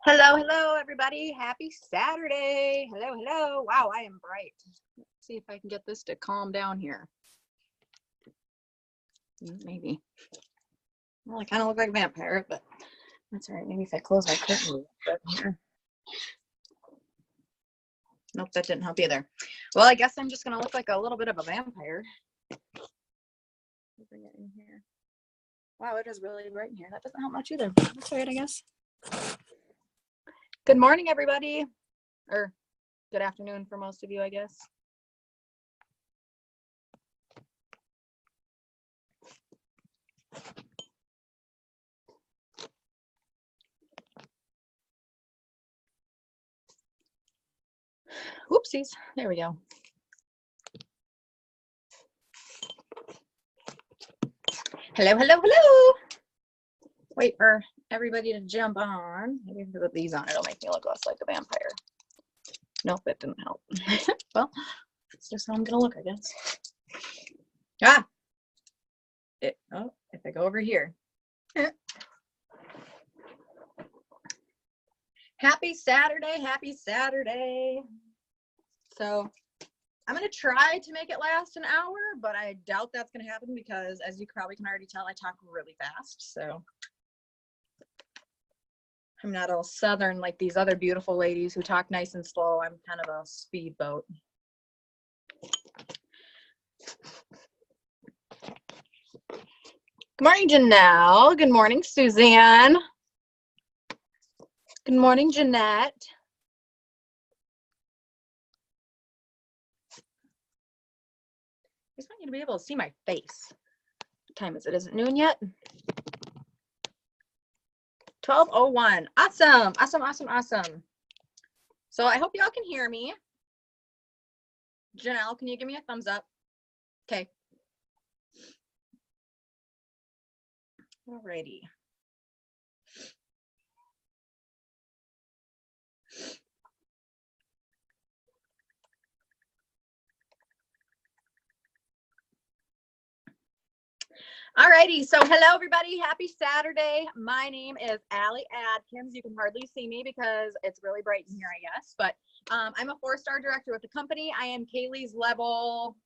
Hello, hello, everybody. Happy Saturday. Hello, hello. Wow, I am bright. Let's see if I can get this to calm down here. Maybe. Well, I kind of look like a vampire, but that's all right. Maybe if I close my curtain here. Nope, that didn't help either. Well, I guess I'm just going to look like a little bit of a vampire. Bring it in here. Wow, it is really bright in here. That doesn't help much either. That's all right, I guess. Good morning, everybody. Or good afternoon for most of you, I guess. Whoopsies. There we go. Hello, hello, hello. Wait for everybody to jump on. Maybe if I put these on, it'll make me look less like a vampire. Nope, it didn't help. Well, it's just how I'm gonna look, I guess. Ah! Oh, if I go over here. Happy Saturday, happy Saturday. So I'm gonna try to make it last an hour, but I doubt that's gonna happen because, as you probably can already tell, I talk really fast. So I'm not all Southern like these other beautiful ladies who talk nice and slow. I'm kind of a speedboat. Good morning, Janelle. Good morning, Suzanne. Good morning, Jeanette. I just want you to be able to see my face. What time is it? Is it noon yet? 12:01. Awesome, awesome, awesome, awesome. So I hope y'all can hear me. Janelle, can you give me a thumbs up? Okay. Alrighty. Alrighty, so hello everybody, happy Saturday. My name is Ali Adkins. You can hardly see me because it's really bright in here, I guess, but I'm a 4-star director with the company. I am Kaylee's level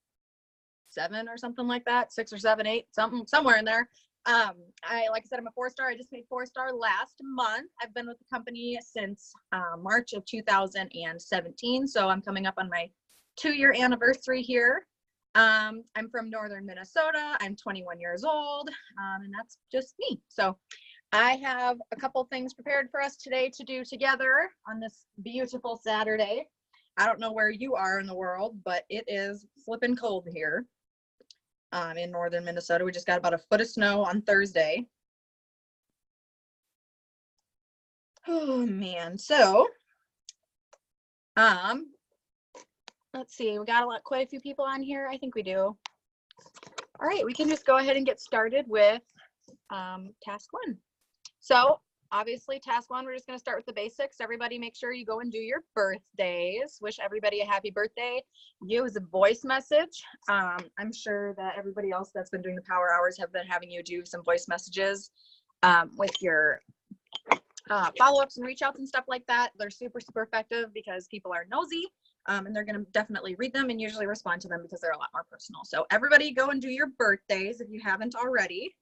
7 or something like that, 6 or 7, 8, somewhere in there. Like I said, I'm a 4-star. I just made 4-star last month. I've been with the company since March of 2017, so I'm coming up on my 2-year anniversary here. I'm from northern Minnesota. I'm 21 years old, and that's just me. So I have a couple things prepared for us today to do together on this beautiful Saturday. I don't know where you are in the world, but it is flipping cold here in northern Minnesota. We just got about a foot of snow on Thursday. Oh man, so let's see, we got quite a few people on here. I think we do. All right, we can just go ahead and get started with task 1. So obviously task 1, we're just going to start with the basics. Everybody make sure you go and do your birthdays. Wish everybody a happy birthday. Use a voice message. I'm sure that everybody else that's been doing the power hours have been having you do some voice messages with your follow-ups and reach outs and stuff like that. They're super, super effective because people are nosy. And they're going to definitely read them and usually respond to them because they're a lot more personal. So everybody go and do your birthdays if you haven't already.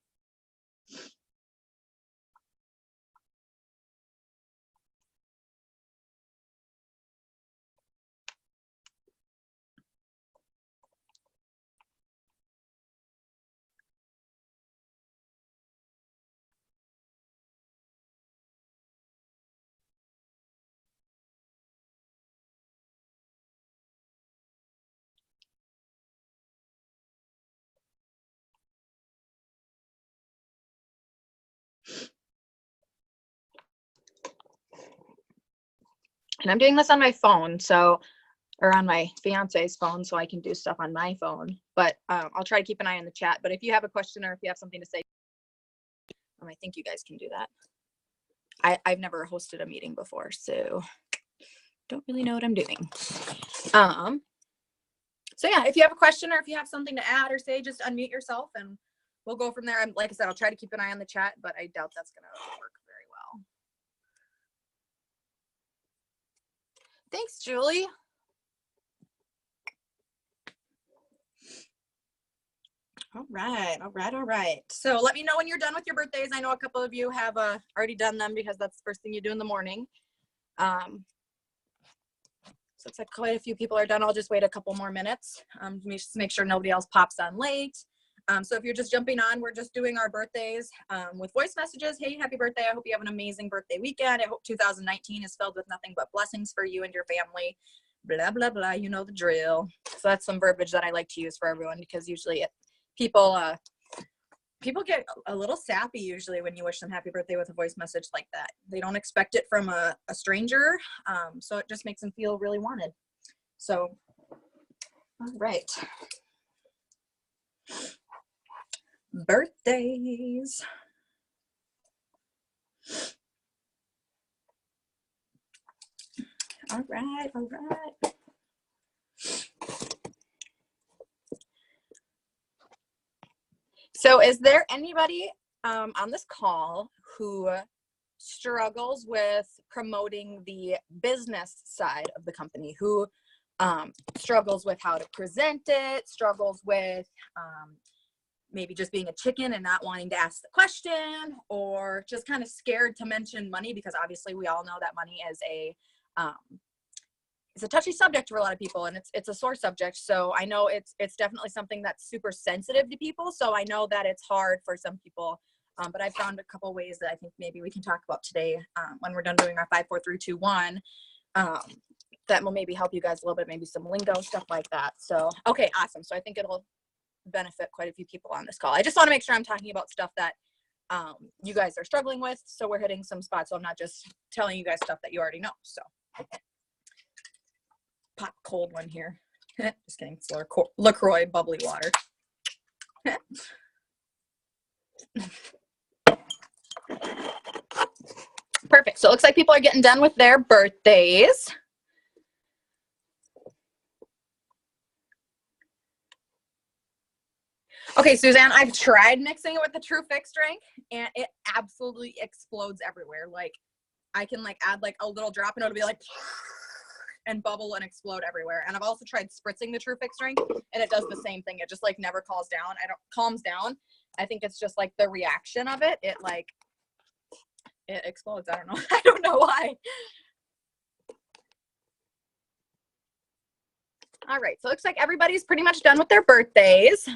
And I'm doing this on my phone, or on my fiance's phone, so I can do stuff on my phone. But I'll try to keep an eye on the chat. But if you have a question or if you have something to say, I think you guys can do that. I've never hosted a meeting before, so don't really know what I'm doing. So yeah, if you have a question or if you have something to add or say, just unmute yourself and we'll go from there. Like I said, I'll try to keep an eye on the chat, but I doubt that's going to work very well. Thanks, Julie. All right. So let me know when you're done with your birthdays. I know a couple of you have already done them because that's the first thing you do in the morning. So it's like quite a few people are done. I'll just wait a couple more minutes to make sure nobody else pops on late. So if you're just jumping on, we're just doing our birthdays with voice messages. Hey, happy birthday. I hope you have an amazing birthday weekend. I hope 2019 is filled with nothing but blessings for you and your family. Blah, blah, blah. You know the drill. So that's some verbiage that I like to use for everyone because usually people get a little sappy usually when you wish them happy birthday with a voice message like that. They don't expect it from a stranger. So it just makes them feel really wanted. So, all right. Birthdays. All right. So is there anybody on this call who struggles with promoting the business side of the company, who struggles with how to present it, struggles with maybe just being a chicken and not wanting to ask the question, or just kind of scared to mention money because obviously we all know that money is it's a touchy subject for a lot of people, and it's a sore subject. So I know it's definitely something that's super sensitive to people. So I know that it's hard for some people, but I found a couple ways that I think maybe we can talk about today when we're done doing our 5, 4, 3, 2, 1. That will maybe help you guys a little bit, maybe some lingo, stuff like that. So, okay, awesome. So I think it'll benefit quite a few people on this call. I just want to make sure I'm talking about stuff that you guys are struggling with. So we're hitting some spots. So I'm not just telling you guys stuff that you already know. So pop cold one here. Just kidding. It's LaCroix bubbly water. Perfect. So it looks like people are getting done with their birthdays. Okay, Suzanne, I've tried mixing it with the True Fix drink and it absolutely explodes everywhere. Like I can like add like a little drop and it'll be like and bubble and explode everywhere. And I've also tried spritzing the True Fix drink and it does the same thing. It just like never calms down. I think it's just like the reaction of it. It explodes. I don't know. I don't know why. All right. So it looks like everybody's pretty much done with their birthdays.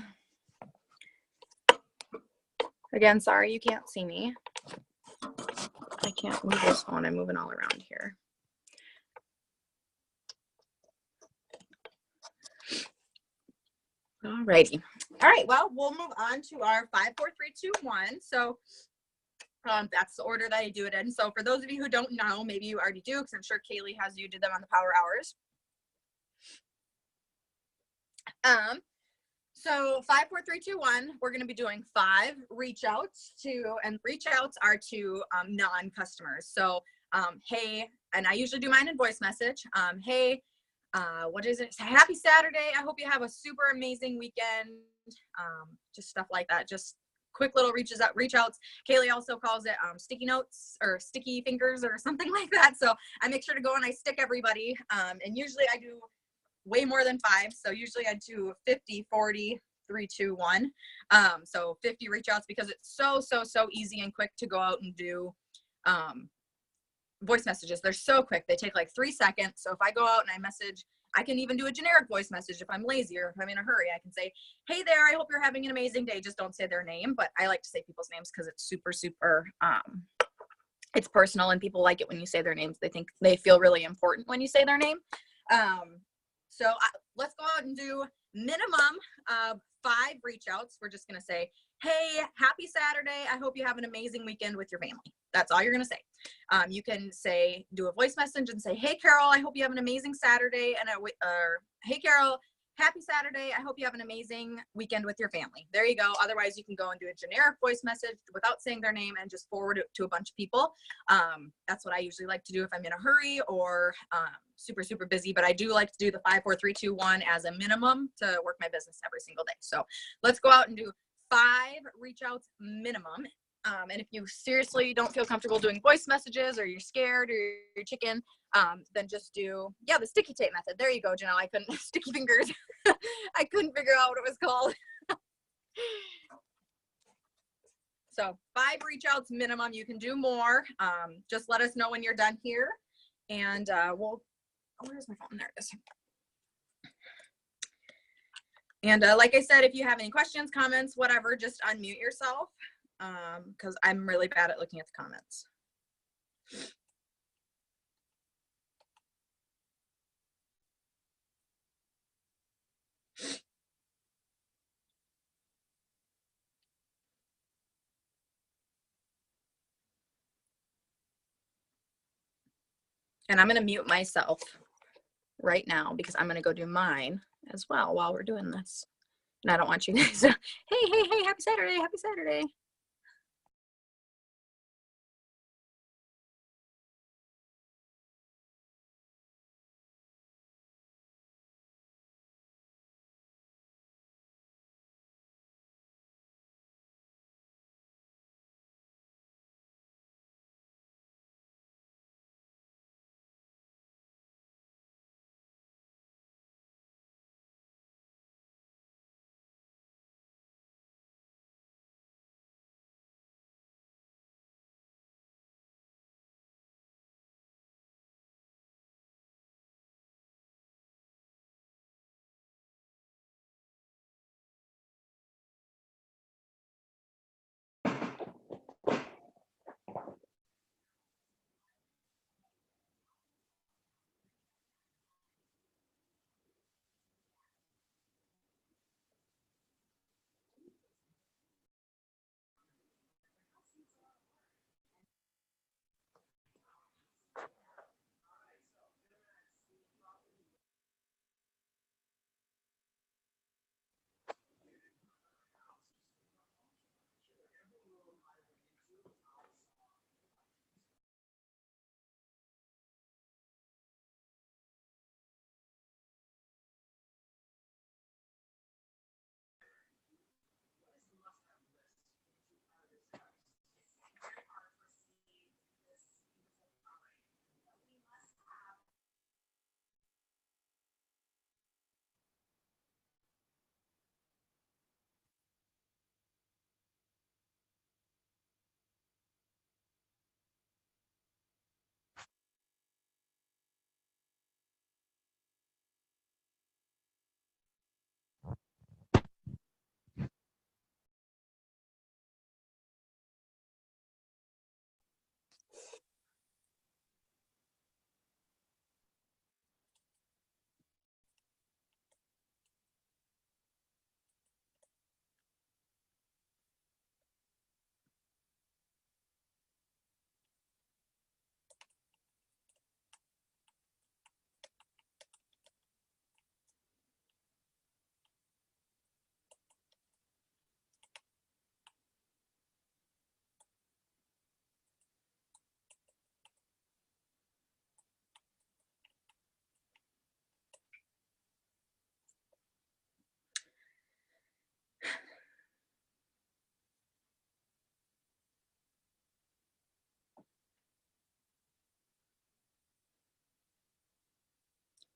Again, sorry you can't see me. I can't move this phone. I'm moving all around here. All righty. All right. Well, we'll move on to our 5, 4, 3, 2, 1. So that's the order that I do it in. So for those of you who don't know, maybe you already do, because I'm sure Kaylee has you did them on the Power Hours. So 5, 4, 3, 2, 1, we're going to be doing 5 reach outs and reach outs are to non-customers. So, hey, and I usually do mine in voice message. Hey, what is it? Happy Saturday. I hope you have a super amazing weekend. Just stuff like that. Just quick little reach outs. Kaylee also calls it sticky notes or sticky fingers or something like that. So I make sure to go and I stick everybody. And usually I do way more than 5. So usually I do 50, 40, 3, 2, 1. So 50 reach outs because it's so easy and quick to go out and do voice messages. They're so quick. They take like 3 seconds. So if I go out and I message, I can even do a generic voice message if I'm lazy or if I'm in a hurry. I can say, hey there, I hope you're having an amazing day. Just don't say their name. But I like to say people's names because it's super, it's personal and people like it when you say their names. They feel really important when you say their name. So let's go out and do minimum of 5 reach outs. We're just going to say, hey, happy Saturday. I hope you have an amazing weekend with your family. That's all you're going to say. You can do a voice message and say, hey, Carol, I hope you have an amazing Saturday. And hey, Carol, happy Saturday. I hope you have an amazing weekend with your family. There you go. Otherwise, you can go and do a generic voice message without saying their name and just forward it to a bunch of people. That's what I usually like to do if I'm in a hurry or super, super busy. But I do like to do the 5, 4, 3, 2, 1 as a minimum to work my business every single day. So let's go out and do 5 reach outs minimum. And if you seriously don't feel comfortable doing voice messages or you're scared or you're chicken, then just do, the sticky tape method. There you go, Janelle. I couldn't, sticky fingers. I couldn't figure out what it was called. So 5 reach outs minimum. You can do more. Just let us know when you're done here. And where's my phone? There it is. And like I said, if you have any questions, comments, whatever, just unmute yourself. Because I'm really bad at looking at the comments. And I'm going to mute myself right now because I'm going to go do mine as well while we're doing this. And I don't want you guys to, hey, happy Saturday, happy Saturday.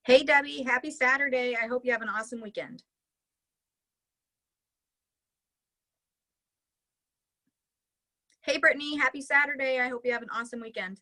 Hey, Debbie, happy Saturday. I hope you have an awesome weekend. Hey, Brittany, happy Saturday. I hope you have an awesome weekend.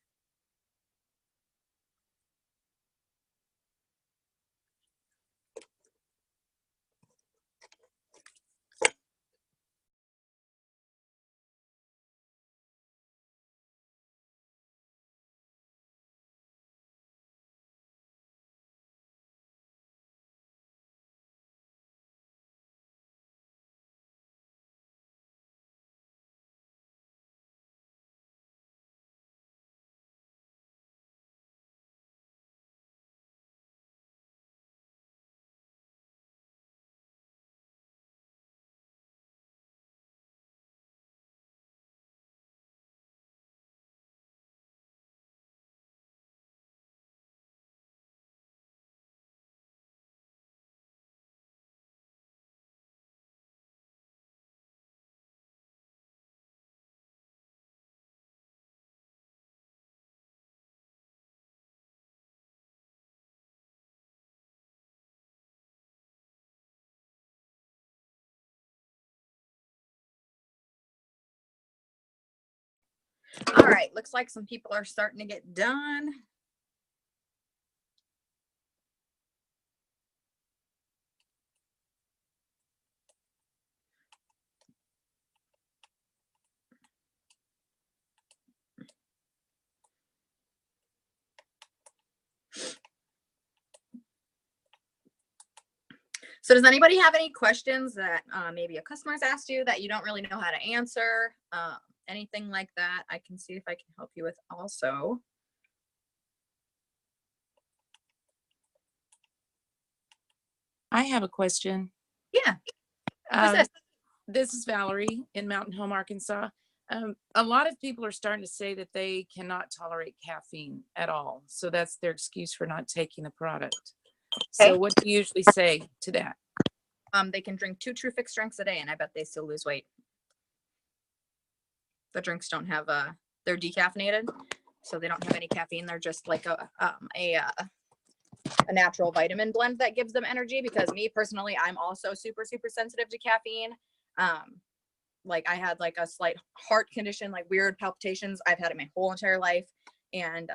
All right, looks like some people are starting to get done. So does anybody have any questions that maybe a customer's asked you that you don't really know how to answer? Anything like that, I can see if I can help you with also. I have a question. Yeah. Who's this? This is Valerie in Mountain Home, Arkansas. A lot of people are starting to say that they cannot tolerate caffeine at all. So that's their excuse for not taking the product. Okay. So what do you usually say to that? They can drink 2 True Fix drinks a day, and I bet they still lose weight. The drinks don't have they're decaffeinated, so they don't have any caffeine. They're just like a natural vitamin blend that gives them energy. Because me personally, I'm also super sensitive to caffeine. Like I had like a slight heart condition, like weird palpitations. I've had it my whole entire life, and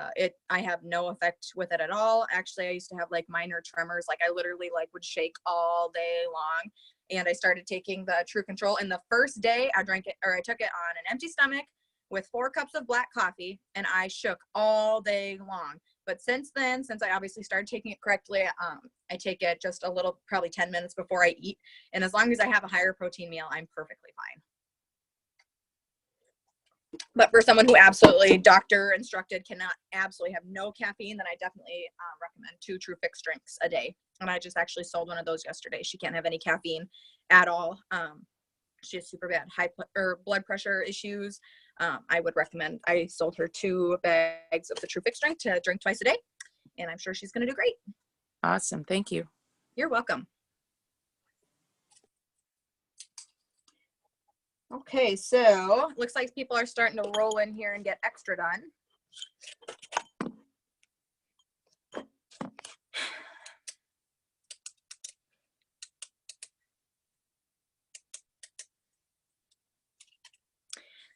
I have no effect with it at all. Actually, I used to have like minor tremors. Like I literally like would shake all day long. And I started taking the True Control. And the first day I drank it, or I took it on an empty stomach with 4 cups of black coffee, and I shook all day long. But since then, since I obviously started taking it correctly, I take it just a little, probably 10 minutes before I eat. And as long as I have a higher protein meal, I'm perfectly fine. But for someone who absolutely doctor instructed cannot absolutely have no caffeine, then I definitely recommend 2 True Fix drinks a day. And I just actually sold one of those yesterday. She can't have any caffeine at all. She has super bad blood pressure issues. I would recommend, I sold her 2 bags of the True Fix drink to drink twice a day. And I'm sure she's going to do great. Awesome. Thank you. You're welcome. Okay, so looks like people are starting to roll in here and get extra done.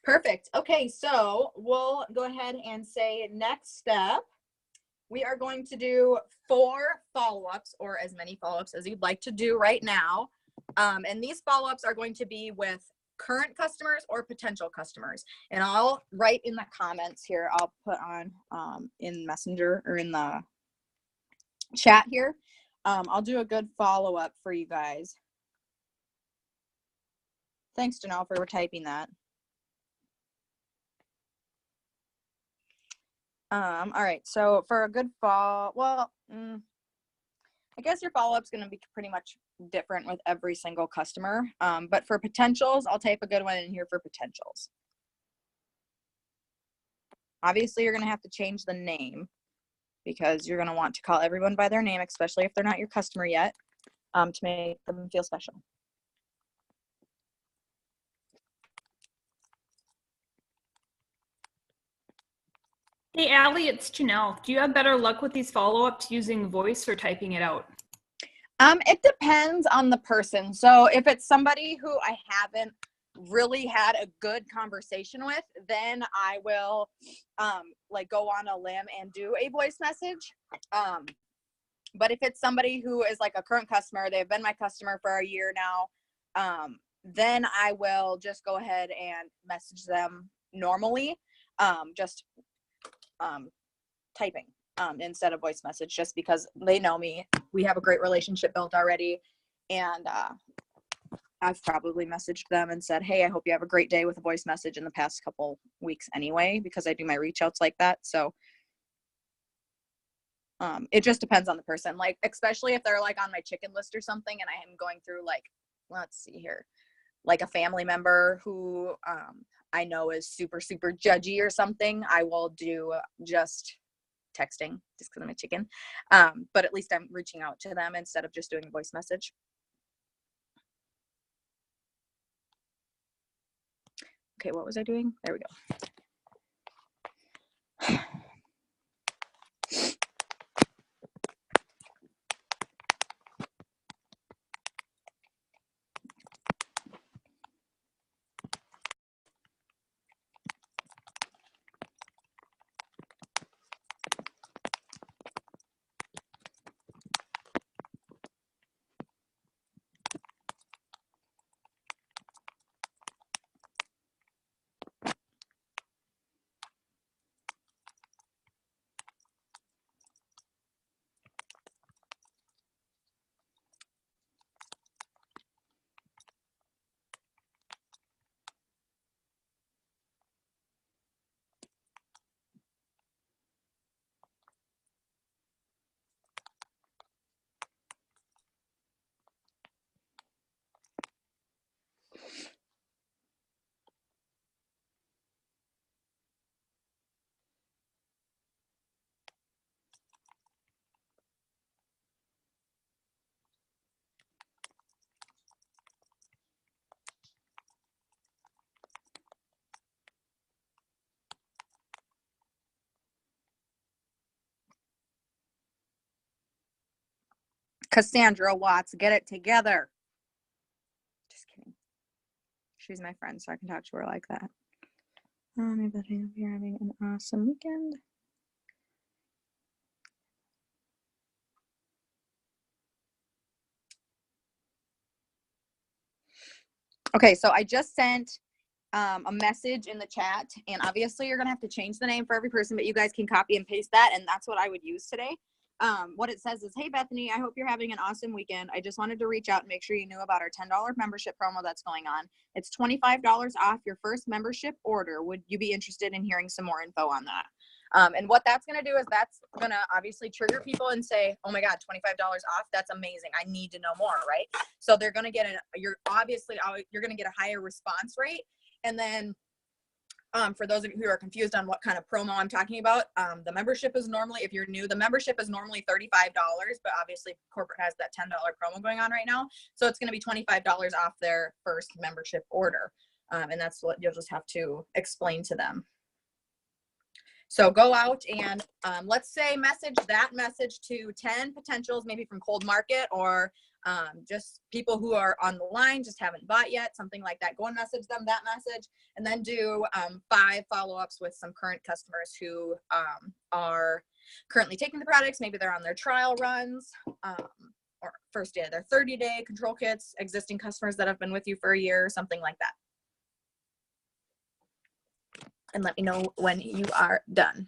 Perfect. Okay, so we'll go ahead and say next step. We are going to do 4 follow-ups, or as many follow-ups as you'd like to do right now. And these follow-ups are going to be with current customers or potential customers. And I'll write in the comments here, I'll put on in Messenger or in the chat here. I'll do a good follow-up for you guys. Thanks, Janelle, for typing that. All right, so for a good I guess your follow-up is going to be pretty much different with every single customer. But for potentials, I'll type a good one in here for potentials. Obviously, you're going to have to change the name because you're going to want to call everyone by their name, especially if they're not your customer yet, to make them feel special. Hey, Ali, it's Janelle. Do you have better luck with these follow-ups using voice or typing it out? It depends on the person. So if it's somebody who I haven't really had a good conversation with, then I will like go on a limb and do a voice message. But if it's somebody who is like a current customer, they've been my customer for a year now, then I will just go ahead and message them normally, typing instead of voice message, just because they know me. We have a great relationship built already, and I've probably messaged them and said, hey, I hope you have a great day with a voice message in the past couple weeks anyway, because I do my reach outs like that. So it just depends on the person, like especially if they're like on my chicken list or something and I am going through like, let's see here, like a family member who I know is super judgy or something, I will do just texting just because I'm a chicken. But at least I'm reaching out to them instead of just doing a voice message. Okay, what was I doing? There we go. Cassandra Watts, get it together. Just kidding. She's my friend, so I can talk to her like that. Maybe I hope you're having an awesome weekend. Okay, so I just sent a message in the chat, and obviously you're gonna have to change the name for every person, but you guys can copy and paste that, and that's what I would use today. What it says is, hey Bethany, I hope you're having an awesome weekend. I just wanted to reach out and make sure you knew about our $10 membership promo that's going on. It's $25 off your first membership order. Would you be interested in hearing some more info on that? And what that's going to do is that's going to obviously trigger people and say, oh my God, $25 off. That's amazing. I need to know more, right? So they're going to get you're going to get a higher response rate. And then for those of you who are confused on what kind of promo I'm talking about, the membership is normally, if you're new, the membership is normally $35, but obviously corporate has that $10 promo going on right now. So it's going to be $25 off their first membership order. And that's what you'll just have to explain to them. So go out and let's say message to 10 potentials, maybe from cold market or just people who are on the line, just haven't bought yet, something like that. Go and message them that message, and then do 5 follow-ups with some current customers who are currently taking the products. Maybe they're on their trial runs or first day of their 30-day control kits, existing customers that have been with you for a year, something like that. And let me know when you are done.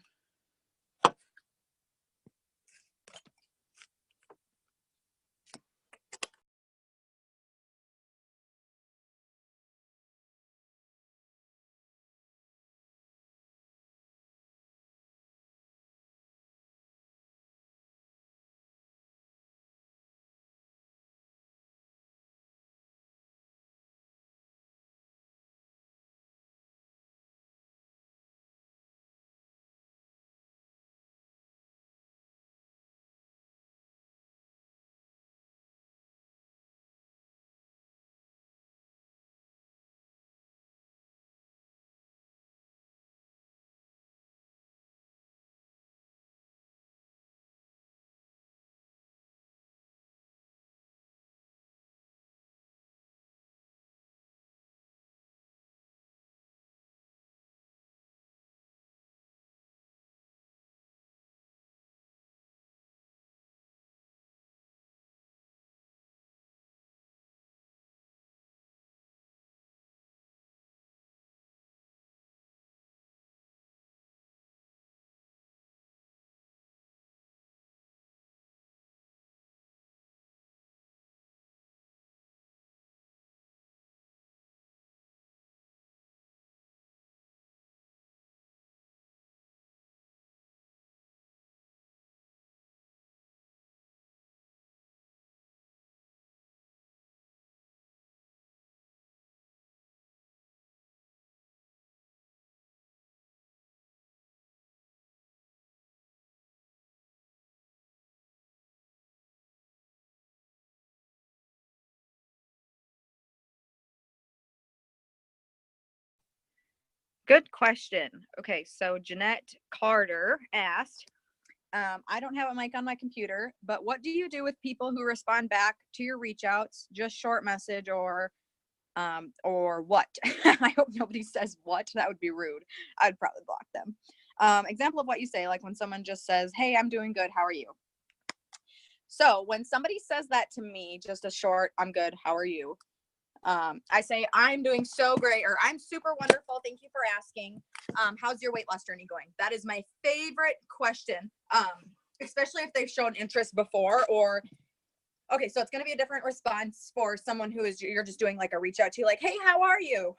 Good question. Okay, so Jeanette Carter asked, I don't have a mic on my computer, but what do you do with people who respond back to your reach outs, just short message or what? I hope nobody says what. That would be rude. I'd probably block them. Example of what you say, like when someone just says, hey, I'm doing good. How are you? So when somebody says that to me, just a short, I'm good. How are you? I say, I'm doing so great, or I'm super wonderful. Thank you for asking. How's your weight loss journey going? That is my favorite question, especially if they've shown interest before or okay, so it's going to be a different response for someone who is, you're just doing like a reach out to, like, hey, how are you?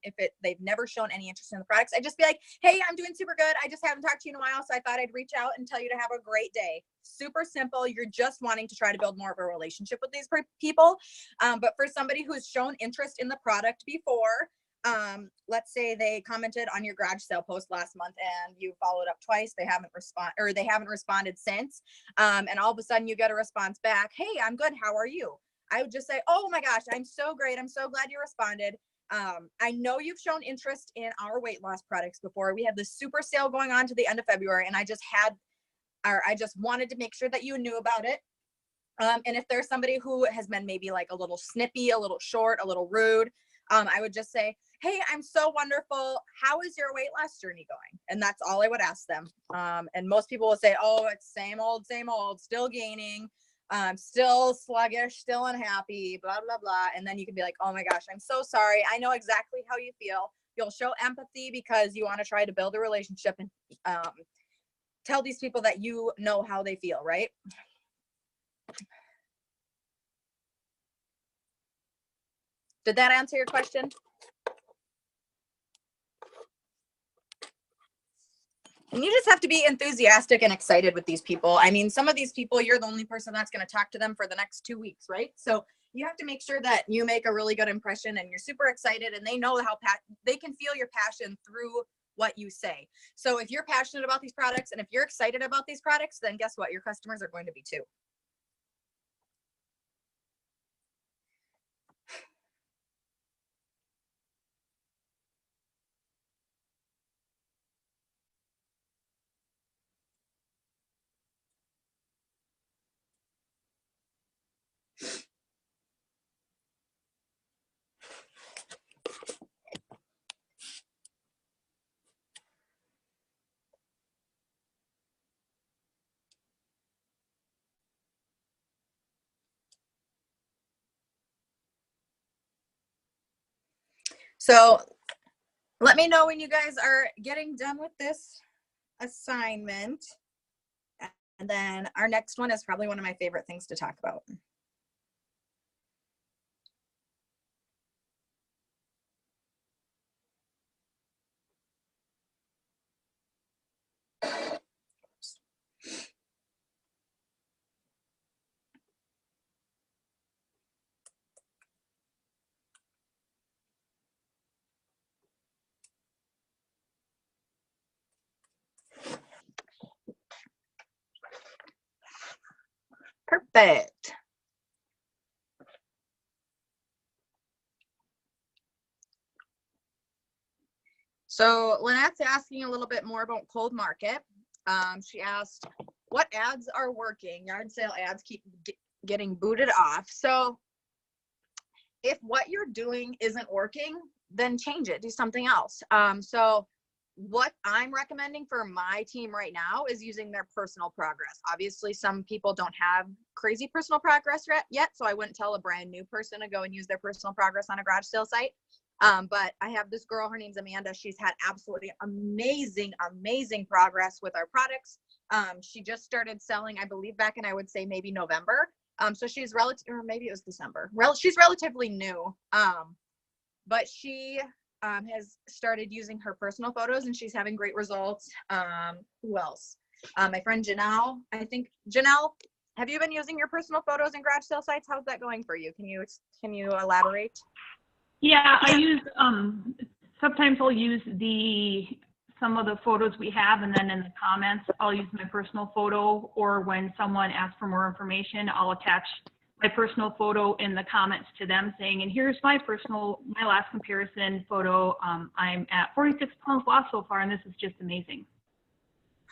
If they've never shown any interest in the products, I just be like, hey, I'm doing super good. I just haven't talked to you in a while, so I thought I'd reach out and tell you to have a great day. Super simple. You're just wanting to try to build more of a relationship with these people. But for somebody who's shown interest in the product before, let's say they commented on your garage sale post last month and you followed up twice, they haven't responded since, and all of a sudden you get a response back, hey, I'm good, how are you? I would just say, oh my gosh, I'm so great, I'm so glad you responded. I know you've shown interest in our weight loss products before. We have this super sale going on to the end of February, and I just wanted to make sure that you knew about it. And if there's somebody who has been maybe like a little snippy, a little short, a little rude, I would just say, hey, I'm so wonderful. How is your weight loss journey going? And that's all I would ask them. And most people will say, oh, it's same old, still gaining, still sluggish, still unhappy, blah, blah, blah. And then you can be like, oh my gosh, I'm so sorry. I know exactly how you feel. You'll show empathy because you want to try to build a relationship and tell these people that you know how they feel, right? Did that answer your question? And you just have to be enthusiastic and excited with these people. I mean, some of these people, you're the only person that's going to talk to them for the next 2 weeks, right? So you have to make sure that you make a really good impression and you're super excited and they know how they can feel your passion through what you say. So if you're passionate about these products and if you're excited about these products, then guess what? Your customers are going to be too. So let me know when you guys are getting done with this assignment. And then our next one is probably one of my favorite things to talk about. Perfect. So Lynette's asking a little bit more about cold market. She asked, what ads are working? Yard sale ads keep getting booted off. So if what you're doing isn't working, then change it, do something else. So what I'm recommending for my team right now is using their personal progress. Obviously, some people don't have crazy personal progress yet, so I wouldn't tell a brand new person to go and use their personal progress on a garage sale site. But I have this girl, her name's Amanda. She's had absolutely amazing progress with our products. She just started selling, I believe, back in, I would say maybe November. So she's or maybe it was December. She's relatively new. But she has started using her personal photos and she's having great results. Who else? My friend Janelle. I think Janelle, have you been using your personal photos in garage sale sites? How's that going for you? Can you elaborate? Yeah, I use, sometimes I'll use some of the photos we have, and then in the comments, I'll use my personal photo, or when someone asks for more information, I'll attach my personal photo in the comments to them saying, and here's my last comparison photo. I'm at 46 pounds lost so far, and this is just amazing.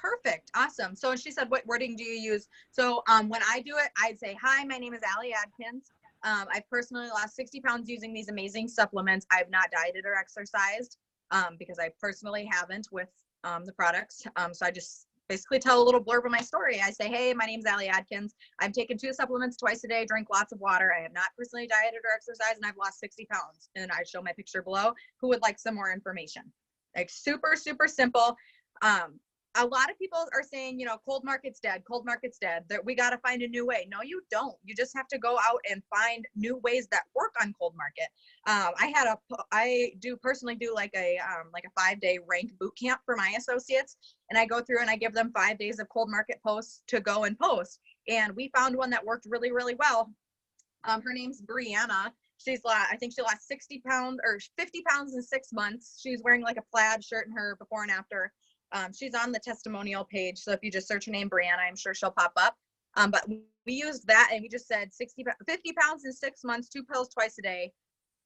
Perfect. Awesome. So she said, what wording do you use? So when I do it, I'd say, hi, my name is Ali Adkins. I've personally lost 60 pounds using these amazing supplements. I've not dieted or exercised because I personally haven't with the products. So I just basically tell a little blurb of my story. I say, hey, my name's Ali Adkins. I've taken 2 supplements twice a day, drink lots of water. I have not personally dieted or exercised, and I've lost 60 pounds. And I show my picture below. Who would like some more information? Like super, super simple. A lot of people are saying, cold market's dead, that we got to find a new way. No, you don't. You just have to go out and find new ways that work on cold market. I personally do like a 5-day rank boot camp for my associates. And I go through and I give them 5 days of cold market posts to go and post. And we found one that worked really, really well. Her name's Brianna. I think she lost 60 pounds or 50 pounds in 6 months. She's wearing like a plaid shirt in her before and after. She's on the testimonial page. So if you just search her name, Brianna, I'm sure she'll pop up. But we used that and we just said 50 pounds in 6 months, 2 pills twice a day.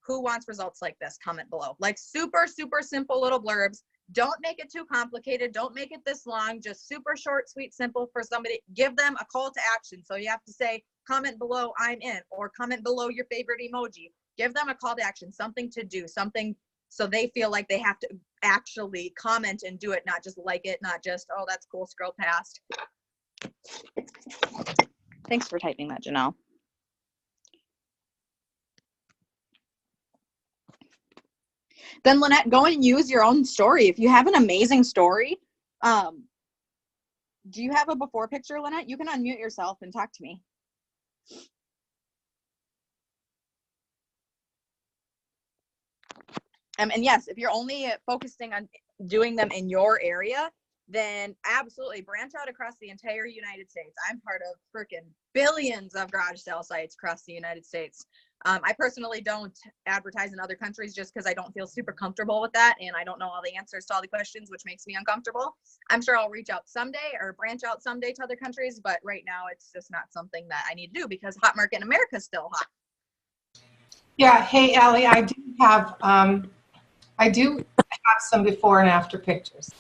Who wants results like this? Comment below. Like super, super simple little blurbs. Don't make it too complicated. Don't make it this long. Just super short, sweet, simple for somebody. Give them a call to action. So you have to say, comment below I'm in, or comment below your favorite emoji. Give them a call to action, something to do, something so they feel like they have to actually comment and do it, not just like it, not just, oh, that's cool, scroll past. Thanks for typing that, Janelle. Then Lynette, go and use your own story. If you have an amazing story, do you have a before picture, Lynette? You can unmute yourself and talk to me. And yes, if you're only focusing on doing them in your area, then absolutely branch out across the entire United States. I'm part of freaking billions of garage sale sites across the United States. I personally don't advertise in other countries just because I don't feel super comfortable with that, and I don't know all the answers to all the questions, which makes me uncomfortable. I'm sure I'll reach out someday or branch out someday to other countries, but right now it's just not something that I need to do because hot market in America is still hot. Yeah. Hey, Ali, I do have some before and after pictures.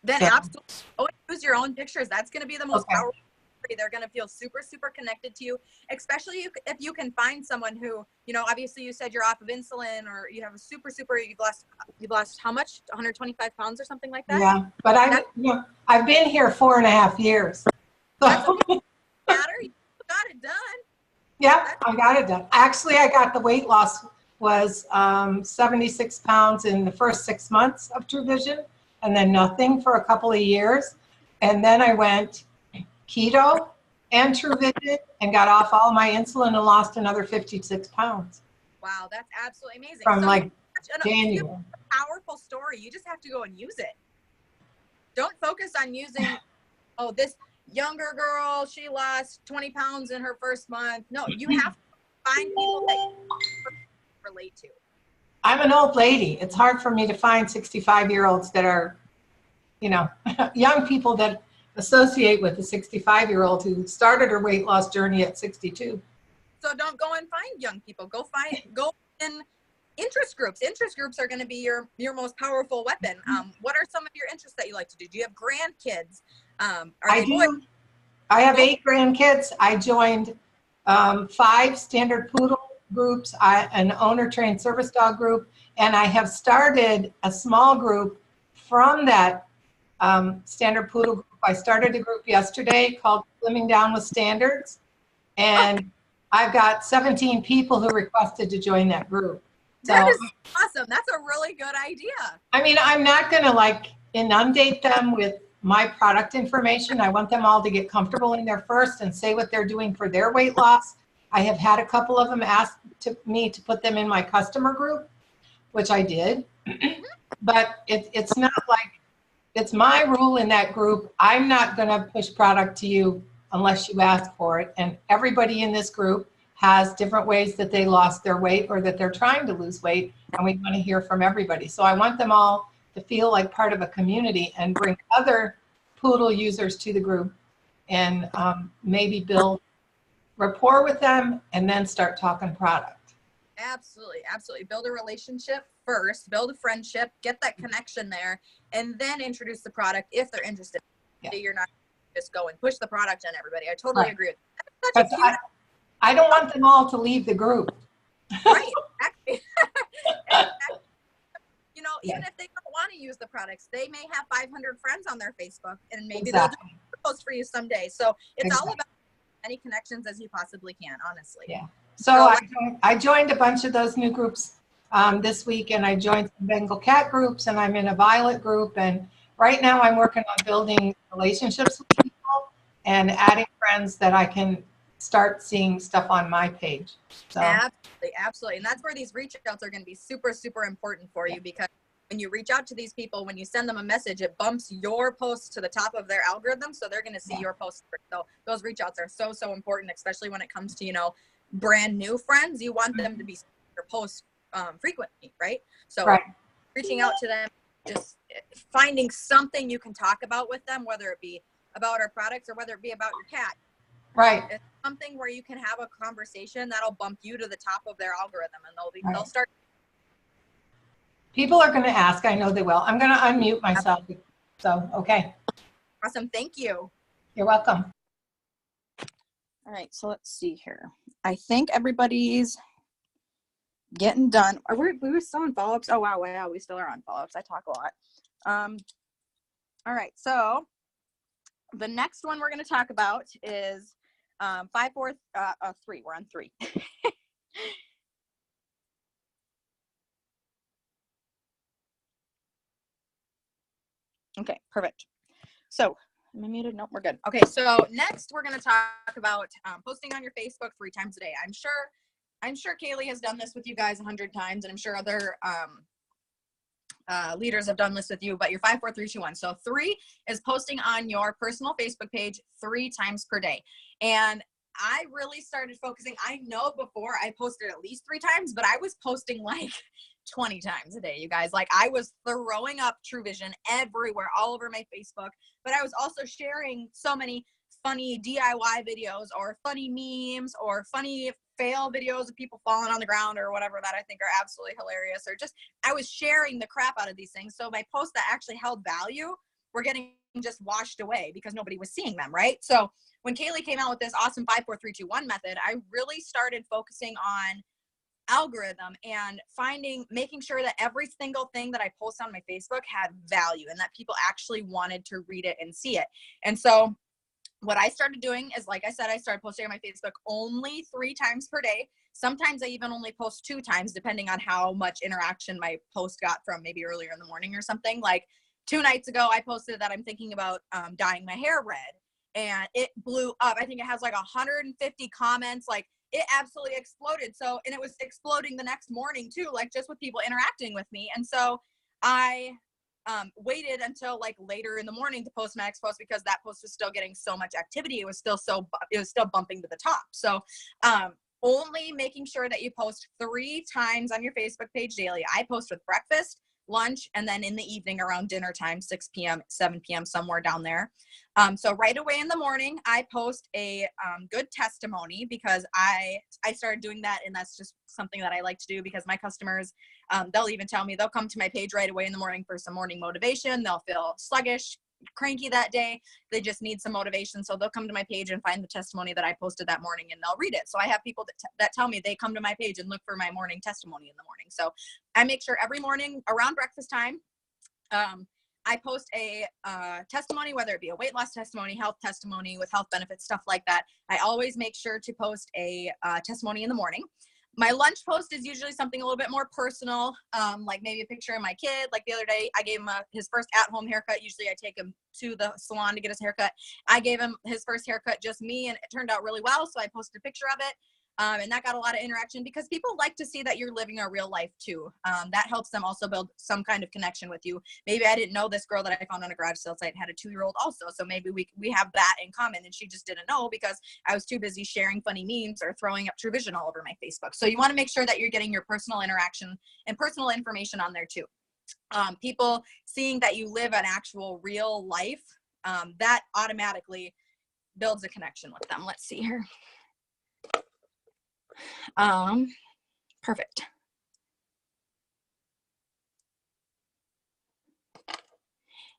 Then Yeah. absolutely use your own pictures. That's going to be the most powerful. They're going to feel super, super connected to you, especially if you can find someone who, you know, obviously you said you're off of insulin or you have a you've lost how much? 125 pounds or something like that? Yeah, but I've been here 4.5 years. So. That's okay. Matter. You got it done. Yeah, I got it done. Actually, I got the weight loss was 76 pounds in the first 6 months of True Vision, and then nothing for a couple of years. And then I went keto and True Vision and got off all my insulin and lost another 56 pounds. Wow, that's absolutely amazing. From so like January. January. Powerful story. You just have to go and use it. Don't focus on using, oh, this younger girl, she lost 20 pounds in her first month. No, you have to find people that you relate to. I'm an old lady. It's hard for me to find 65-year-olds that are, you know, young people that associate with a 65-year-old who started her weight loss journey at 62. So don't go and find young people. Go in interest groups. Interest groups are going to be your most powerful weapon. What are some of your interests that you like to do? Do you have grandkids? I do. I have 8 grandkids. I joined 5 standard poodle groups, an owner trained service dog group, and I have started a small group from that standard poodle group. I started a group yesterday called Slimming Down with Standards, and I've got 17 people who requested to join that group. So, that is awesome. That's a really good idea. I mean, I'm not going to like inundate them with my product information. I want them all to get comfortable in there first and say what they're doing for their weight loss. I have had a couple of them ask me to put them in my customer group, which I did. But it's not like, it's my rule in that group. I'm not going to push product to you unless you ask for it. And everybody in this group has different ways that they lost their weight or that they're trying to lose weight. And we want to hear from everybody. So I want them all to feel like part of a community and bring other poodle users to the group and maybe build rapport with them and then start talking product. Absolutely. Absolutely. Build a relationship first, build a friendship, get that connection there, and then introduce the product if they're interested. Yeah. You're not just go and push the product on everybody. I totally agree with that. I don't want them all to leave the group. Right. Exactly. You know, even if they don't want to use the products, they may have 500 friends on their Facebook, and maybe they'll do a post for you someday. So it's all about as many connections as you possibly can, honestly. Yeah. So I joined a bunch of those new groups this week, and I joined some Bengal cat groups, and I'm in a violet group. And right now I'm working on building relationships with people and adding friends that I can start seeing stuff on my page. So. Absolutely, absolutely. And that's where these reach outs are going to be super, super important for you, because when you reach out to these people, when you send them a message, it bumps your post to the top of their algorithm. So they're going to see your post. So those reach outs are so, so important, especially when it comes to, you know, brand new friends. You want them to be your post frequently, right? So reaching out to them, just finding something you can talk about with them, whether it be about our products or whether it be about your cat. Right. It's something where you can have a conversation that'll bump you to the top of their algorithm, and they'll start. People are going to ask. I know they will. I'm going to unmute myself. So, okay. Awesome. Thank you. You're welcome. All right, so let's see here. I think everybody's getting done. We were still on follow-ups? Oh, wow, we still are on follow-ups. I talk a lot. All right, so the next one we're going to talk about is 5, 4, 3. We're on 3. Okay, perfect. So, am I muted? Nope, we're good. Okay, so next we're going to talk about posting on your Facebook 3 times a day. I'm sure Kaylee has done this with you guys 100 times, and I'm sure other leaders have done this with you, but you're 5, 4, 3, 2, 1. So 3 is posting on your personal Facebook page 3 times per day. And I really started focusing. I know before I posted at least 3 times, but I was posting like 20 times a day, you guys. Like I was throwing up True Vision everywhere, all over my Facebook, but I was also sharing so many funny DIY videos or funny memes or funny fail videos of people falling on the ground or whatever that I think are absolutely hilarious, or just I was sharing the crap out of these things. So my posts that actually held value were getting just washed away because nobody was seeing them, right? So when Kaylee came out with this awesome 5, 4, 3, 2, 1 method, I really started focusing on algorithm and making sure that every single thing that I post on my Facebook had value and that people actually wanted to read it and see it. And so what I started doing is, like I said, I started posting on my Facebook only 3 times per day. Sometimes I even only post 2 times, depending on how much interaction my post got from maybe earlier in the morning or something. Like 2 nights ago, I posted that I'm thinking about dyeing my hair red, and it blew up. I think it has like 150 comments. Like it absolutely exploded. So, and it was exploding the next morning too, like just with people interacting with me. And so I waited until like later in the morning to post my next post because that post was still getting so much activity. It was still bumping to the top. So only making sure that you post 3 times on your Facebook page daily. I post with breakfast, lunch, and then in the evening around dinner time, 6 p.m., 7 p.m., somewhere down there. So right away in the morning, I post a good testimony because I started doing that, and that's just something that I like to do because my customers, they'll even tell me they'll come to my page right away in the morning for some morning motivation. They'll feel sluggish, cranky that day. They just need some motivation. So they'll come to my page and find the testimony that I posted that morning and they'll read it. So I have people that tell me they come to my page and look for my morning testimony in the morning. So I make sure every morning around breakfast time, I post a testimony, whether it be a weight loss testimony, health testimony with health benefits, stuff like that. I always make sure to post a testimony in the morning. My lunch post is usually something a little bit more personal, like maybe a picture of my kid. Like the other day, I gave him his first at-home haircut. Usually I take him to the salon to get his haircut. I gave him his first haircut, just me, and it turned out really well. So I posted a picture of it. And that got a lot of interaction because people like to see that you're living a real life too. That helps them also build some kind of connection with you. Maybe I didn't know this girl that I found on a garage sale site had a 2-year-old also. So maybe we have that in common, and she just didn't know because I was too busy sharing funny memes or throwing up True Vision all over my Facebook. So you want to make sure that you're getting your personal interaction and personal information on there too. People seeing that you live an actual real life, that automatically builds a connection with them. Let's see here. Perfect.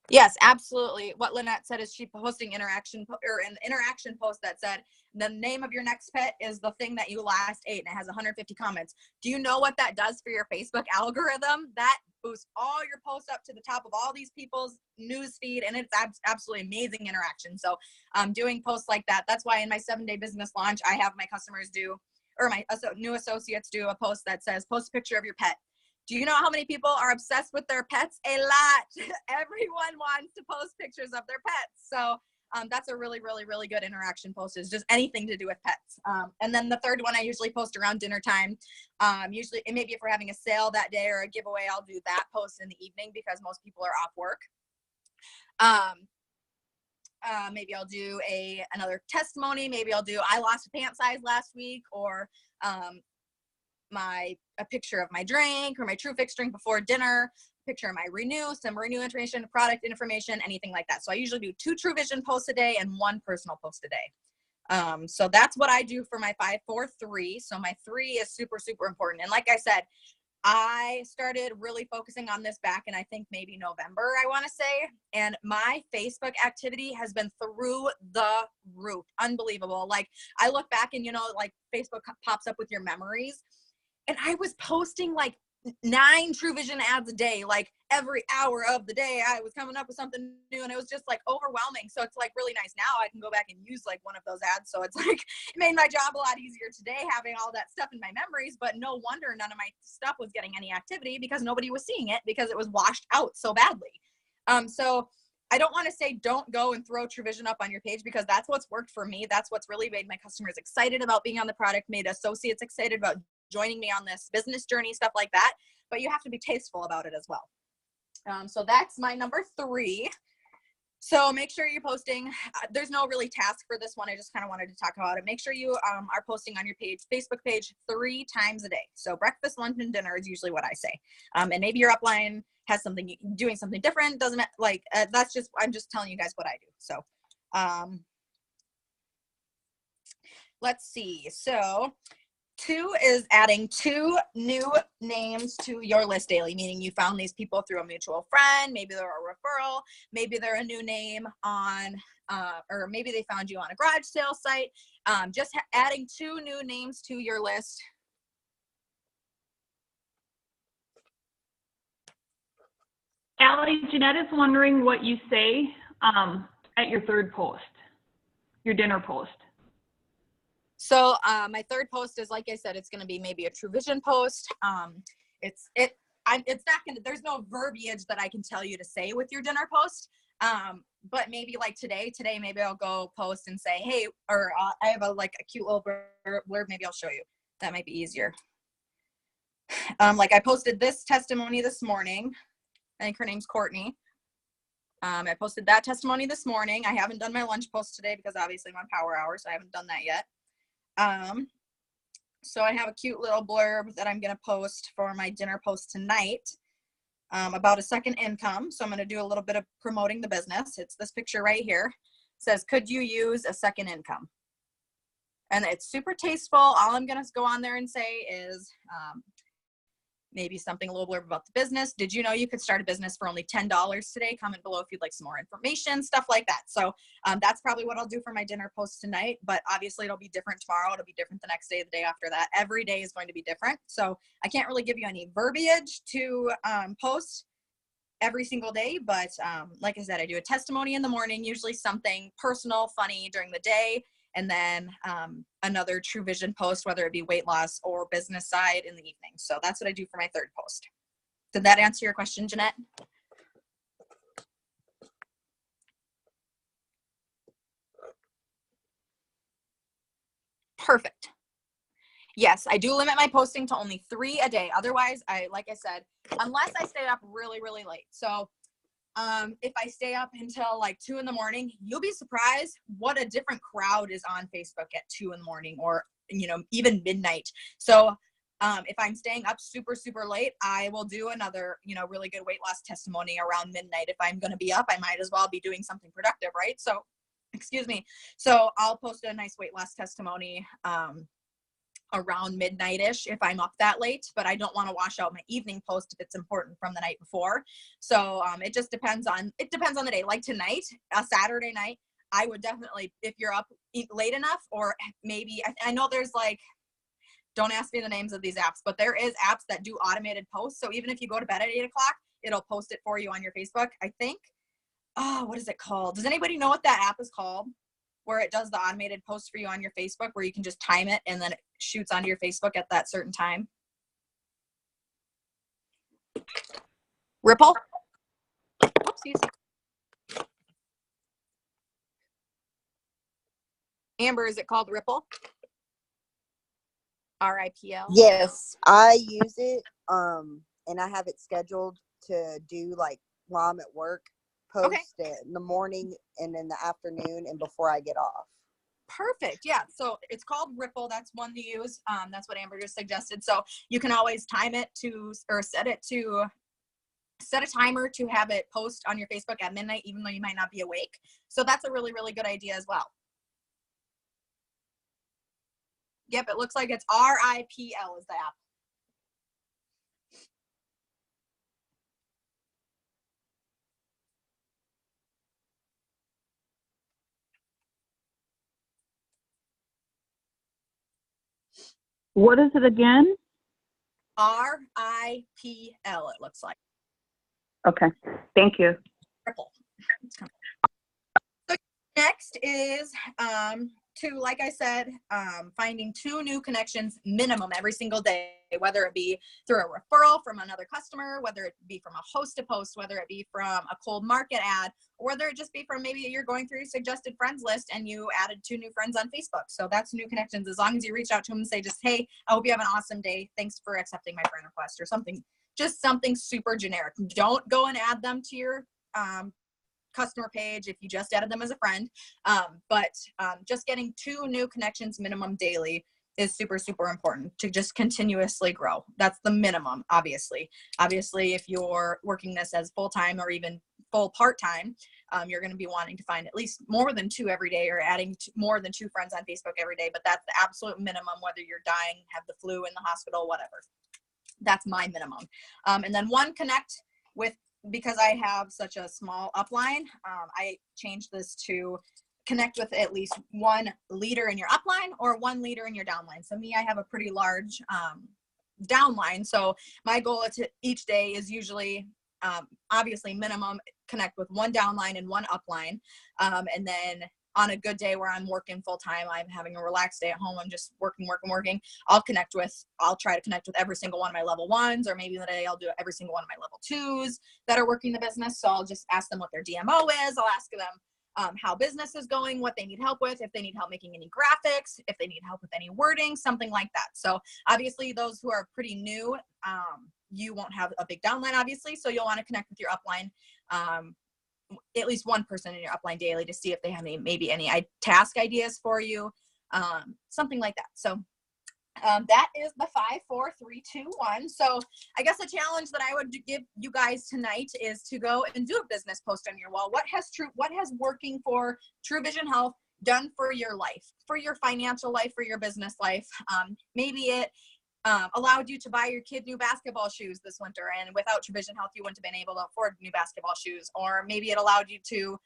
Yes, absolutely. What Lynette said is she posting interaction or an interaction post that said the name of your next pet is the thing that you last ate, and it has 150 comments. Do you know what that does for your Facebook algorithm? That boosts all your posts up to the top of all these people's news feed, and it's absolutely amazing interaction. So doing posts like that, that's why in my 7-day business launch, I have my customers do, or my new associates do a post that says, post a picture of your pet. Do you know how many people are obsessed with their pets? A lot. Everyone wants to post pictures of their pets. So that's a really, really, really good interaction post, is just anything to do with pets. And then the third one I usually post around dinner time. Usually, and maybe if we're having a sale that day or a giveaway, I'll do that post in the evening because most people are off work. Maybe I'll do another testimony. Maybe I'll do, I lost a pant size last week, or a picture of my drink or my True Fix drink before dinner, picture of my some Renew information, product information, anything like that. So I usually do 2 True Vision posts a day and 1 personal post a day. So that's what I do for my 5, 4, 3. So my 3 is super, super important. And like I said, I started really focusing on this back in, I think, maybe November, I want to say. And my Facebook activity has been through the roof. Unbelievable. Like, I look back and, you know, like Facebook pops up with your memories. And I was posting like 9 True Vision ads a day, like every hour of the day I was coming up with something new, and it was just like overwhelming. So it's like really nice now I can go back and use like one of those ads. So it's like, it made my job a lot easier today having all that stuff in my memories, but no wonder none of my stuff was getting any activity because nobody was seeing it because it was washed out so badly. So I don't want to say don't go and throw True Vision up on your page, because that's what's worked for me. That's what's really made my customers excited about being on the product, made associates excited about joining me on this business journey, stuff like that. But you have to be tasteful about it as well. So that's my number 3. So make sure you're posting. There's no really task for this one. I just kind of wanted to talk about it. Make sure you are posting on your page, Facebook page, 3 times a day. So breakfast, lunch, and dinner is usually what I say. And maybe your upline has something, doing something different. Doesn't like, that's just, I'm just telling you guys what I do. So let's see. So 2 is adding 2 new names to your list daily, meaning you found these people through a mutual friend, maybe they're a referral, maybe they're a new name on, or maybe they found you on a garage sale site. Just adding 2 new names to your list. Allie, Jeanette is wondering what you say at your 3rd post, your dinner post. So my 3rd post is, like I said, it's going to be maybe a True Vision post. It's not going to, there's no verbiage that I can tell you to say with your dinner post. But maybe like today, maybe I'll go post and say, hey, or I have a cute little blurb. Maybe I'll show you. That might be easier. Like I posted this testimony this morning. I think her name's Courtney. I posted that testimony this morning. I haven't done my lunch post today because obviously I'm on power hour, so I haven't done that yet. So I have a cute little blurb that I'm going to post for my dinner post tonight about a second income. So I'm going to do a little bit of promoting the business. It's this picture right here. It says, could you use a second income? And it's super tasteful. All I'm going to go on there and say is maybe something a little blurb about the business. Did you know you could start a business for only $10 today? Comment below if you'd like some more information, stuff like that. So that's probably what I'll do for my dinner post tonight, but obviously it'll be different tomorrow. It'll be different the next day, the day after that. Every day is going to be different. So I can't really give you any verbiage to post every single day, but like I said, I do a testimony in the morning, usually something personal, funny during the day, and then another True Vision post, whether it be weight loss or business side, in the evening. So that's what I do for my 3rd post. Did that answer your question, Jeanette? Perfect. Yes, I do limit my posting to only 3 a day. Otherwise, like I said, unless I stay up really, really late. So if I stay up until like 2 in the morning, you'll be surprised what a different crowd is on Facebook at 2 in the morning, or, you know, even midnight. So if I'm staying up super, super late, I will do another, you know, really good weight loss testimony around midnight. If I'm going to be up, I might as well be doing something productive, right? So, excuse me. So I'll post a nice weight loss testimony around midnight-ish if I'm up that late, but I don't want to wash out my evening post if it's important from the night before. So it just depends on the day. Like tonight, a Saturday night, I would definitely, if you're up late enough, or maybe I know there's like, don't ask me the names of these apps, but there is apps that do automated posts. So even if you go to bed at 8 o'clock, it'll post it for you on your Facebook, I think. Oh, what is it called? Does anybody know what that app is called? Where it does the automated post for you on your Facebook, where you can just time it and then it shoots onto your Facebook at that certain time. Ripple? Oopsies. Amber, is it called Ripple? RIPL? Yes, I use it, and I have it scheduled to do like while I'm at work, post it in the morning and in the afternoon and before I get off. Perfect. Yeah. So it's called Ripple. That's one to use. That's what Amber just suggested. So you can always time it to, or set a timer to have it post on your Facebook at midnight, even though you might not be awake. So that's a really, really good idea as well. Yep. It looks like it's RIPL is the app. What is it again? RIPL, it looks like. Okay, thank you. Triple. So next is like I said, finding 2 new connections minimum every single day, whether it be through a referral from another customer, whether it be from a host to post, whether it be from a cold market ad, or whether it just be from maybe you're going through your suggested friends list and you added 2 new friends on Facebook. So that's new connections. As long as you reach out to them and say just, hey, I hope you have an awesome day. Thanks for accepting my friend request, or something, just something super generic. Don't go and add them to your customer page if you just added them as a friend, but just getting 2 new connections minimum daily is super, super important to just continuously grow. That's the minimum, obviously. Obviously, if you're working this as full-time or even full part-time, you're going to be wanting to find at least more than 2 every day, or adding more than 2 friends on Facebook every day, but that's the absolute minimum, whether you're dying, have the flu, in the hospital, whatever. That's my minimum. And then 1 connect with, because I have such a small upline, I changed this to connect with at least 1 leader in your upline or 1 leader in your downline. So me, I have a pretty large downline. So my goal each day is usually, obviously minimum, connect with 1 downline and 1 upline. And then on a good day where I'm working full time, I'm having a relaxed day at home, I'm just working, I'll try to connect with every single one of my level 1s, or maybe the day I'll do every single one of my level 2s that are working the business. So I'll just ask them what their DMO is. I'll ask them how business is going, what they need help with, if they need help making any graphics, if they need help with any wording, something like that. So obviously those who are pretty new, you won't have a big downline, obviously. So you'll want to connect with your upline, at least 1 person in your upline daily, to see if they have maybe any task ideas for you, something like that. So that is the 5, 4, 3, 2, 1. So I guess the challenge that I would give you guys tonight is to go and do a business post on your wall. What has working for True Vision Health done for your life, for your financial life, for your business life? Maybe it allowed you to buy your kid new basketball shoes this winter, and without True Vision Health, you wouldn't have been able to afford new basketball shoes. Or maybe it allowed you to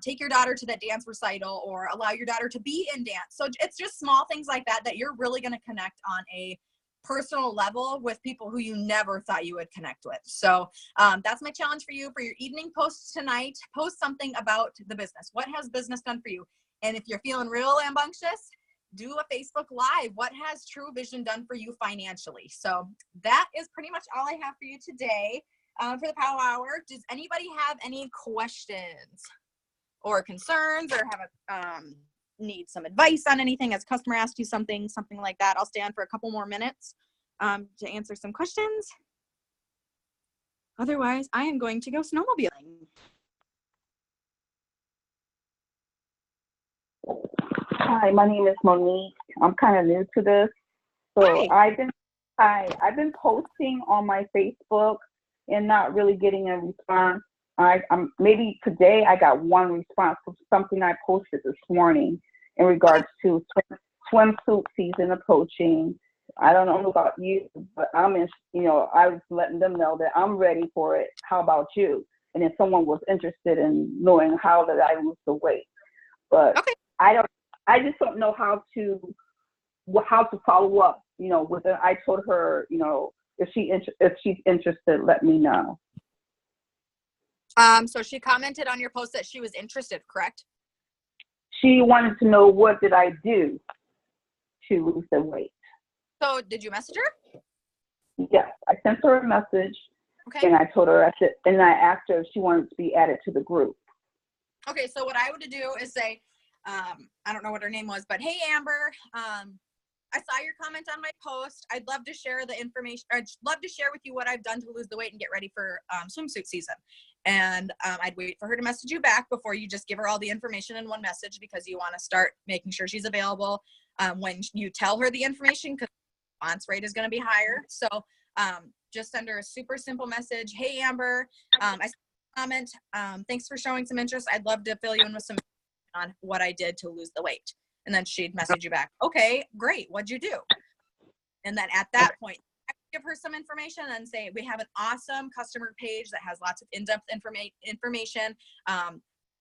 take your daughter to that dance recital, or allow your daughter to be in dance. So it's just small things like that that you're really going to connect on a personal level with people who you never thought you would connect with. So that's my challenge for you for your evening posts tonight. Post something about the business. What has business done for you? And if you're feeling real rambunctious, do a Facebook Live. What has True Vision done for you financially? So that is pretty much all I have for you today for the Power Hour. Does anybody have any questions or concerns, or have need some advice on anything? As a customer asked you something like that, I'll stay on for a couple more minutes to answer some questions. Otherwise, I am going to go snowmobiling. Hi, my name is Monique. I'm kind of new to this. So Hi. I've been posting on my Facebook and not really getting a response. Maybe today I got 1 response to something I posted this morning in regards to swimsuit season approaching. I don't know about you, but I was letting them know that I'm ready for it. How about you? And if someone was interested in knowing how that I lose the weight, but Okay. I just don't know how to follow up, with it. I told her, if she's interested, let me know. So she commented on your post that she was interested, correct? She wanted to know what did I do to lose the weight. So did you message her? Yes, I sent her a message. Okay. And I told her, and I asked her if she wanted to be added to the group. Okay, so what I would do is say, I don't know what her name was, but hey, Amber, I saw your comment on my post. I'd love to share the information. I'd love to share with you what I've done to lose the weight and get ready for swimsuit season. And I'd wait for her to message you back before you just give her all the information in one message, because you want to start making sure she's available when you tell her the information, because the response rate is going to be higher. So just send her a super simple message. Hey, Amber, I saw a comment. Thanks for showing some interest. I'd love to fill you in with some on what I did to lose the weight. And then she'd message you back. Okay, great. What'd you do? And then at that point, I give her some information and say, we have an awesome customer page that has lots of in-depth information,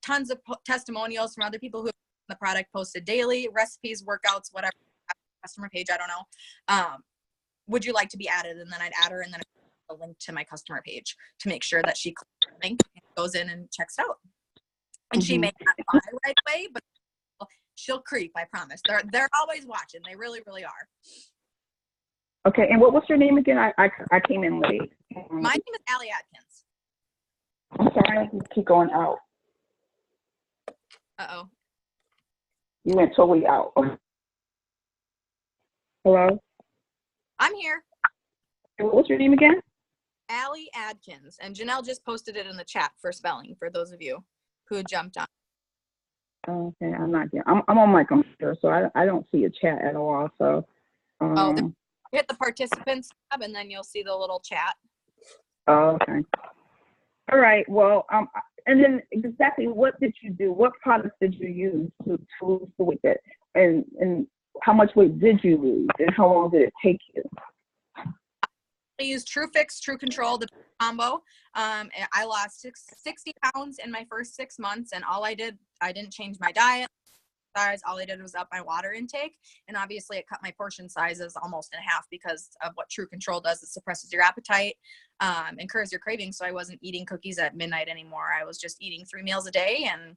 tons of testimonials from other people who have the product posted daily, recipes, workouts, whatever. customer page, I don't know. Would you like to be added? And then I'd add her, and then a link to my customer page to make sure that she clicks the link and goes in and checks it out. And she may not buy right away, but she'll creep, I promise. They're always watching. They really, really are. Okay, and what was your name again? I came in late. My name is Ali Adkins. I'm sorry, I keep going out. Uh-oh. You went totally out. Hello? I'm here. What was your name again? Ali Adkins. And Janelle just posted it in the chat for spelling, for those of you who jumped on. Okay, I'm not here. I'm on my computer, so I don't see a chat at all. So, Hit the participants tab, and then you'll see the little chat. oh, okay. All right. Well, and then exactly what did you do? What products did you use to lose the weight? And how much weight did you lose? And how long did it take you? I used True Fix, True Control, the combo. I lost 60 pounds in my first 6 months, and I didn't change my diet. All I did was up my water intake, and obviously it cut my portion sizes almost in half because of what True Control does. It suppresses your appetite and curbs your cravings. So I wasn't eating cookies at midnight anymore. I was just eating 3 meals a day and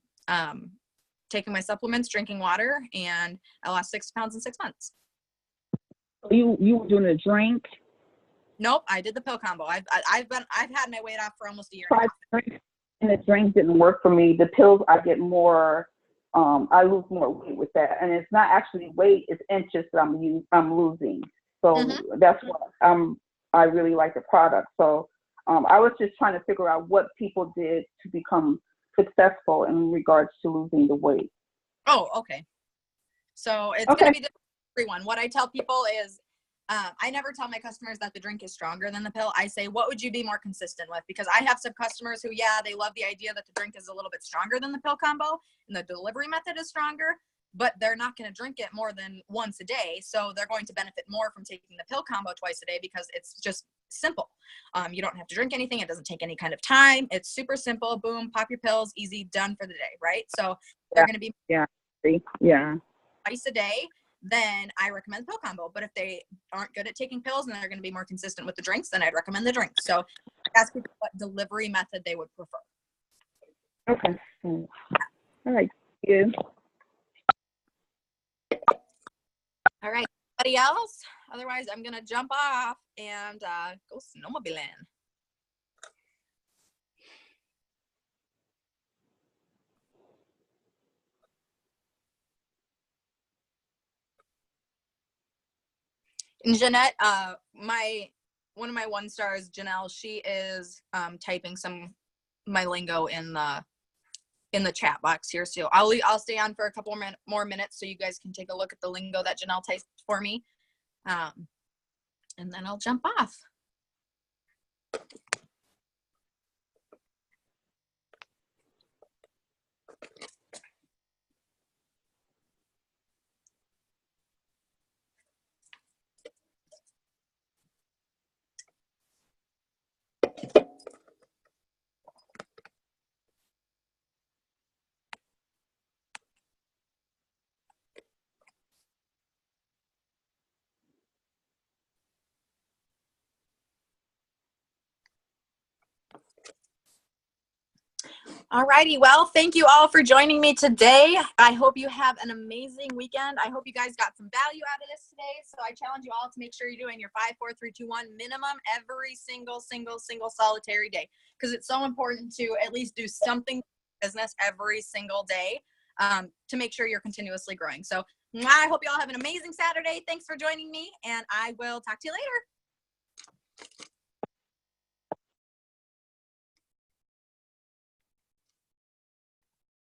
taking my supplements, drinking water, and I lost 60 pounds in 6 months. You were doing a drink? Nope, I did the pill combo. I've had my weight off for almost a year. And the drink didn't work for me. The pills, I get more. I lose more weight with that, and it's not actually weight; it's inches that I'm losing. So that's what I really like the product. So I was just trying to figure out what people did to become successful in regards to losing the weight. Oh, okay. So it's going to be different for everyone. What I tell people is, I never tell my customers that the drink is stronger than the pill. I say, what would you be more consistent with? Because I have some customers who, they love the idea that the drink is a little bit stronger than the pill combo and the delivery method is stronger, but they're not going to drink it more than once a day. So they're going to benefit more from taking the pill combo twice a day because it's just simple. You don't have to drink anything. It doesn't take any kind of time. It's super simple. Boom, pop your pills, easy, done for the day, right? So they're going to be twice a day. Then I recommend the pill combo. But if they aren't good at taking pills and they're going to be more consistent with the drinks, then I'd recommend the drinks. So ask people what delivery method they would prefer. Okay. All right. Good. All right. Anybody else? Otherwise, I'm going to jump off and go snowmobiling. And Jeanette, one of my 1 stars, Janelle, she is typing my lingo in the chat box here. So I'll stay on for a couple more minutes so you guys can take a look at the lingo that Janelle typed for me, and then I'll jump off. Alrighty, well, thank you all for joining me today. I hope you have an amazing weekend. I hope you guys got some value out of this today. So I challenge you all to make sure you're doing your 5, 4, 3, 2, 1 minimum every single solitary day, because it's so important to at least do something business every single day to make sure you're continuously growing. So I hope you all have an amazing Saturday. Thanks for joining me, and I will talk to you later.